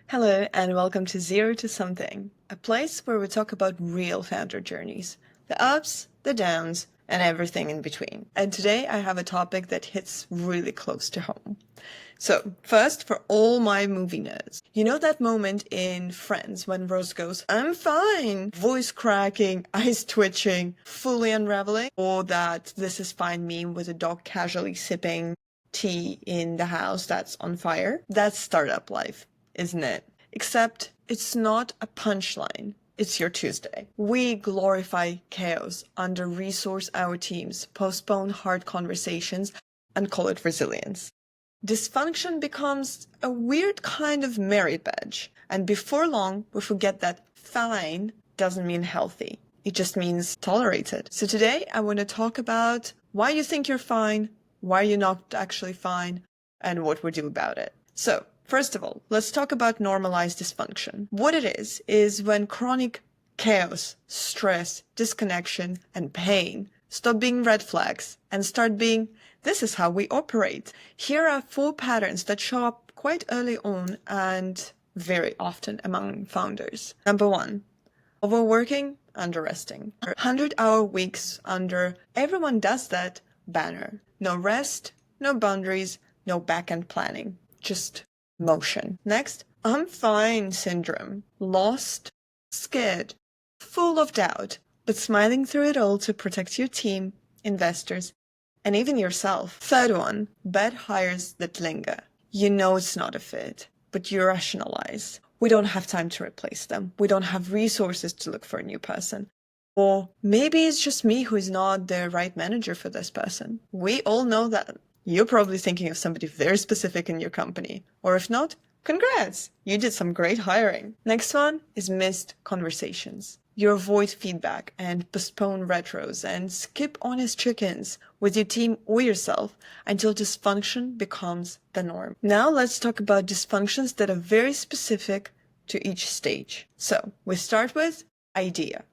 Hello and welcome to Zero to Something, a place where we talk about real founder journeys, the ups, the downs, and everything in between. And today I have a topic that hits really close to home. So, first, for all my movie nerds, you know that moment in Friends when Rose goes, "I'm fine," voice cracking, eyes twitching, fully unraveling, or that "this is fine" meme with a dog casually sipping tea in the house that's on fire? That's startup life, isn't it? Except it's not a punchline. It's your Tuesday. We glorify chaos, under-resource our teams, postpone hard conversations, and call it resilience. Dysfunction becomes a weird kind of merit badge, and before long, we forget that fine doesn't mean healthy. It just means tolerated. So today, I want to talk about why you think you're fine, why you're not actually fine, and what we do about it. So, first of all, let's talk about normalized dysfunction. What it is when chronic chaos, stress, disconnection, and pain stop being red flags and start being, "this is how we operate." Here are 4 patterns that show up quite early on and very often among founders. Number 1, overworking, underresting. 100-hour weeks under "everyone does that" banner. No rest, no boundaries, no back-end planning, just motion. Next, "I'm fine" syndrome. Lost, scared, full of doubt, but smiling through it all to protect your team, investors, and even yourself. Third one, bad hires that linger. You know it's not a fit, but you rationalize. We don't have time to replace them. We don't have resources to look for a new person. Or maybe it's just me who is not the right manager for this person. We all know that. You're probably thinking of somebody very specific in your company. Or if not, congrats! You did some great hiring. Next one is missed conversations. You avoid feedback and postpone retros and skip honest check-ins with your team or yourself until dysfunction becomes the norm. Now let's talk about dysfunctions that are very specific to each stage. So we start with idea,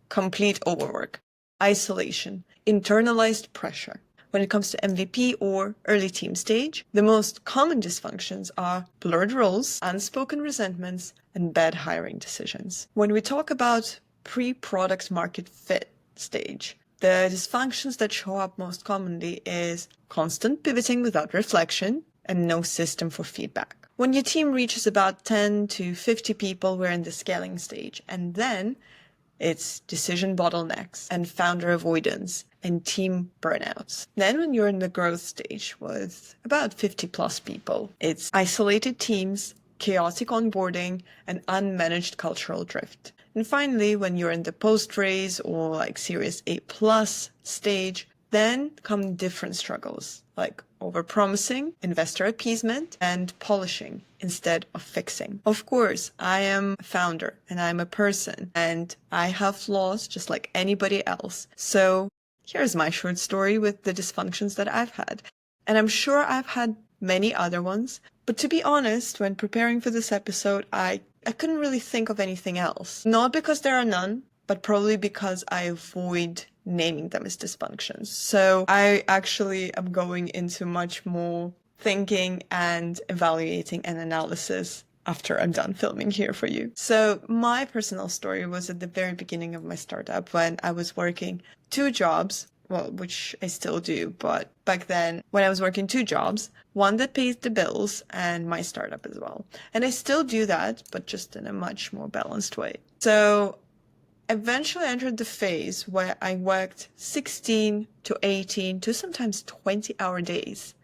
complete overwork, isolation, internalized pressure. When it comes to MVP or early team stage, the most common dysfunctions are blurred roles, unspoken resentments, and bad hiring decisions. When we talk about pre-product market fit stage, the dysfunctions that show up most commonly is constant pivoting without reflection and no system for feedback. When your team reaches about 10 to 50 people, we're in the scaling stage, and then it's decision bottlenecks and founder avoidance and team burnouts. Then when you're in the growth stage with about 50 plus people, it's isolated teams, chaotic onboarding, and unmanaged cultural drift. And finally, when you're in the post-raise or like Series A plus stage, then come different struggles like overpromising, investor appeasement, and polishing instead of fixing. Of course, I am a founder and I'm a person and I have flaws just like anybody else. So here's my short story with the dysfunctions that I've had. And I'm sure I've had many other ones. But to be honest, when preparing for this episode, I couldn't really think of anything else. Not because there are none, but probably because I avoid naming them as dysfunctions. So I actually am going into much more thinking and evaluating and analysis after I'm done filming here for you. So my personal story was at the very beginning of my startup when I was working 2 jobs, well, which I still do, but back then when I was working 2 jobs, one that pays the bills and my startup as well. And I still do that, but just in a much more balanced way. So eventually entered the phase where I worked 16 to 18 to sometimes 20-hour days.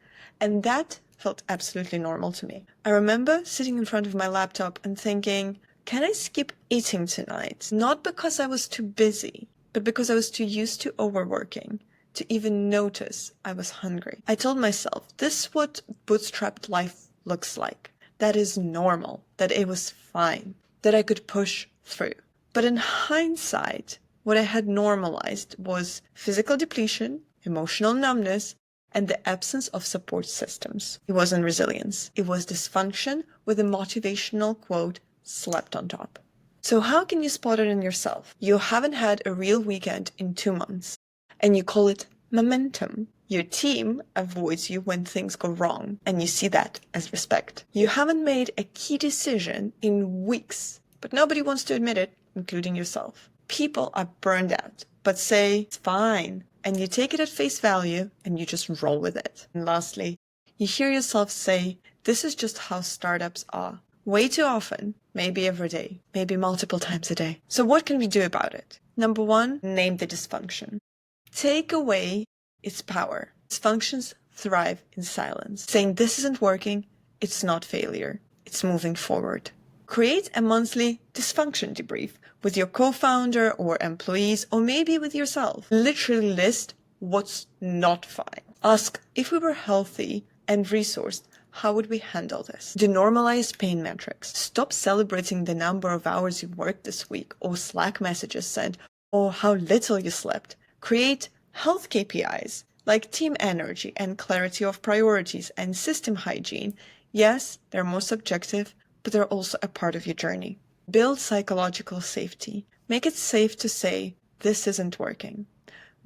And that felt absolutely normal to me. I remember sitting in front of my laptop and thinking, can I skip eating tonight? Not because I was too busy, but because I was too used to overworking to even notice I was hungry. I told myself, this is what bootstrapped life looks like. That is normal, that it was fine, that I could push through. But in hindsight, what I had normalized was physical depletion, emotional numbness, and the absence of support systems. It wasn't resilience. It was dysfunction with a motivational quote slapped on top. So how can you spot it in yourself? You haven't had a real weekend in 2 months, and you call it momentum. Your team avoids you when things go wrong, and you see that as respect. You haven't made a key decision in weeks, but nobody wants to admit it, including yourself. People are burned out, but say, it's fine, and you take it at face value and you just roll with it. And lastly, you hear yourself say, this is just how startups are. Way too often, maybe every day, maybe multiple times a day. So what can we do about it? Number one, name the dysfunction. Take away its power. Dysfunctions thrive in silence. Saying this isn't working, it's not failure, it's moving forward. Create a monthly dysfunction debrief with your co-founder or employees, or maybe with yourself. Literally list what's not fine. Ask, if we were healthy and resourced, how would we handle this? Denormalize pain metrics. Stop celebrating the number of hours you worked this week, or Slack messages sent, or how little you slept. Create health KPIs like team energy and clarity of priorities and system hygiene. Yes, they're more subjective, but they're also a part of your journey. Build psychological safety. Make it safe to say, this isn't working.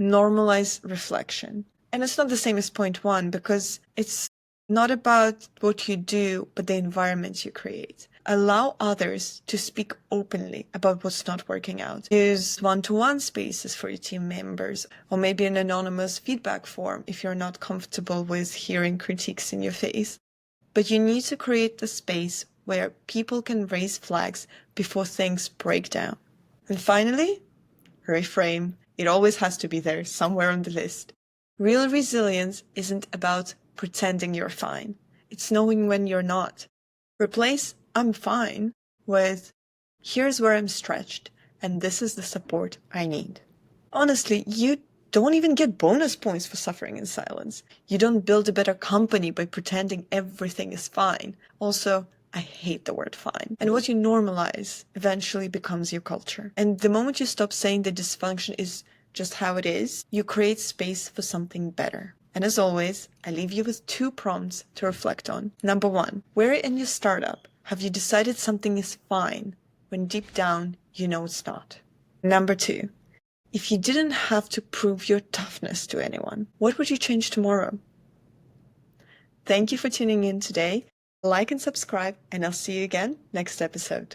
Normalize reflection. And it's not the same as point one, because it's not about what you do, but the environment you create. Allow others to speak openly about what's not working out. Use one-to-one spaces for your team members, or maybe an anonymous feedback form if you're not comfortable with hearing critiques in your face. But you need to create the space where people can raise flags before things break down. And finally, reframe. It always has to be there, somewhere on the list. Real resilience isn't about pretending you're fine. It's knowing when you're not. Replace I'm fine with here's where I'm stretched, and this is the support I need. Honestly, you don't even get bonus points for suffering in silence. You don't build a better company by pretending everything is fine. Also, I hate the word fine. And what you normalize eventually becomes your culture. And the moment you stop saying that dysfunction is just how it is, you create space for something better. And as always, I leave you with 2 prompts to reflect on. Number 1, where in your startup have you decided something is fine when deep down you know it's not? Number 2, if you didn't have to prove your toughness to anyone, what would you change tomorrow? Thank you for tuning in today. Like and subscribe, and I'll see you again next episode.